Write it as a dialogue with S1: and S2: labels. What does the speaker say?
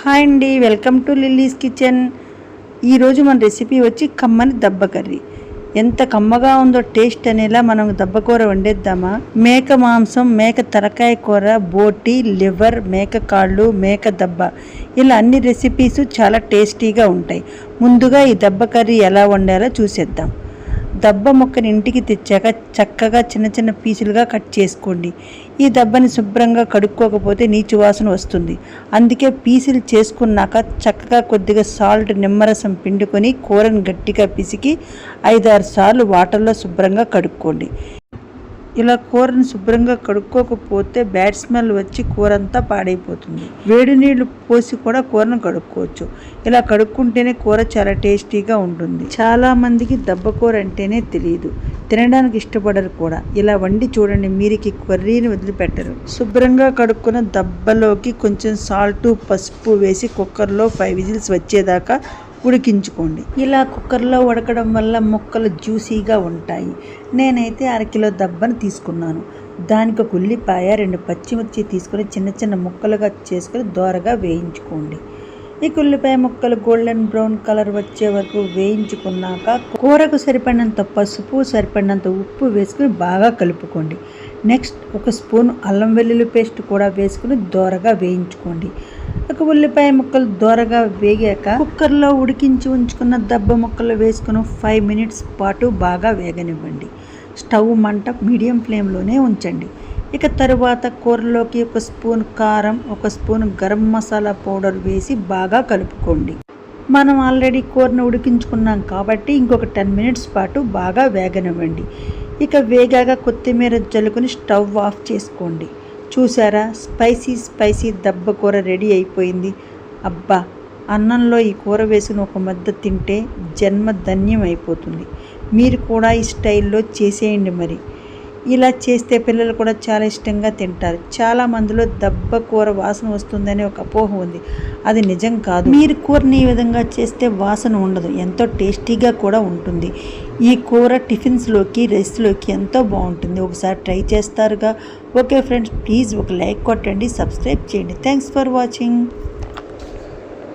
S1: Hi అండి, welcome to lilies kitchen. ఈరోజు మన రెసిపీ వచ్చి కమ్మని దబ్బ కర్రీ. ఎంత కమ్మగా ఉందో టేస్ట్ అనేలా మనం దబ్బకూర వండేద్దామా. మేక మాంసం, మేక తలకాయ కూర, బోటి, లివర్, మేక కాళ్ళు, మేక దబ్బ, ఇలా అన్ని రెసిపీస్ చాలా టేస్టీగా ఉంటాయి. ముందుగా ఈ దబ్బ కర్రీ ఎలా వండాలో చూసేద్దాం. దబ్బ ముక్కని ఇంటికి తెచ్చాక చక్కగా చిన్న చిన్న పీసులుగా కట్ చేసుకోండి. ఈ దబ్బని శుభ్రంగా కడుక్కోకపోతే నీచు వాసన వస్తుంది. అందుకే పీసులు చేసుకున్నాక చక్కగా కొద్దిగా సాల్ట్, నిమ్మరసం పిండుకొని కూరని గట్టిగా పిసికి 5-6 సార్లు వాటర్లో శుభ్రంగా కడుక్కోండి. ఇలా కూరని శుభ్రంగా కడుక్కోకపోతే బ్యాడ్ స్మెల్ వచ్చి కూర అంతా పాడైపోతుంది. వేడి నీళ్లు పోసి కూడా కూరను కడుక్కోవచ్చు. ఇలా కడుక్కుంటేనే కూర చాలా టేస్టీగా ఉంటుంది. చాలా మందికి దబ్బ కూర అంటేనే తెలియదు, తినడానికి ఇష్టపడరు కూడా. ఇలా వండి చూడండి, మీరికి కర్రీని వదిలిపెట్టరు. శుభ్రంగా కడుక్కున్న దబ్బలోకి కొంచెం సాల్ట్, పసుపు వేసి కుక్కర్లో 5 విజిల్స్ వచ్చేదాకా ఉడికించుకోండి. ఇలా కుక్కర్లో ఉడకడం వల్ల ముక్కలు జ్యూసీగా ఉంటాయి. నేనైతే 1/2 కిలో దబ్బను తీసుకున్నాను. దానికి ఒక ఉల్లిపాయ, 2 పచ్చిమిర్చి తీసుకొని చిన్న చిన్న ముక్కలుగా చేసుకొని దోరగా వేయించుకోండి. ఈ ఉల్లిపాయ ముక్కలు గోల్డెన్ బ్రౌన్ కలర్ వచ్చే వరకు వేయించుకున్నాక కూరకు సరిపడినంత పసుపు, సరిపడినంత ఉప్పు వేసుకుని బాగా కలుపుకోండి. నెక్స్ట్ ఒక స్పూన్ అల్లం వెల్లుల్లి పేస్ట్ కూడా వేసుకుని దోరగా వేయించుకోండి. ఒక ఉల్లిపాయ ముక్కలు దోరగా వేగాక కుక్కర్లో ఉడికించి ఉంచుకున్న దబ్బ ముక్కలు వేసుకుని 5 మినిట్స్ పాటు బాగా వేగనివ్వండి. స్టవ్ మంట మీడియం ఫ్లేమ్లోనే ఉంచండి. ఇక తరువాత కూరలోకి 1 స్పూన్ కారం, 1 స్పూన్ గరం మసాలా పౌడర్ వేసి బాగా కలుపుకోండి. మనం ఆల్రెడీ కూరను ఉడికించుకున్నాం కాబట్టి ఇంకొక 10 మినిట్స్ పాటు బాగా వేగనివ్వండి. ఇక వేగాక కొత్తిమీర జల్లుకొని స్టవ్ ఆఫ్ చేసుకోండి. చూసారా, స్పైసీ దబ్బ కూర రెడీ అయిపోయింది. అబ్బా, అన్నంలో ఈ కూర వేసుకుని ఒక ముద్ద తింటే జన్మ ధన్యం అయిపోతుంది. మీరు కూడా ఈ స్టైల్లో చేసేయండి. మరి ఇలా చేస్తే పిల్లలు కూడా చాలా ఇష్టంగా తింటారు. చాలా మందిలో దబ్బ కూర వాసన వస్తుందని ఒక అపోహ ఉంది. అది నిజం కాదు. మీరు కూరని ఈ విధంగా చేస్తే వాసన ఉండదు, ఎంతో టేస్టీగా కూడా ఉంటుంది. ఈ కూర టిఫిన్స్లోకి, రైస్లోకి ఎంతో బాగుంటుంది. ఒకసారి ట్రై చేస్తారుగా. ఓకే ఫ్రెండ్స్, ప్లీజ్ ఒక లైక్ కొట్టండి, సబ్స్క్రైబ్ చేయండి. Thanks for watching.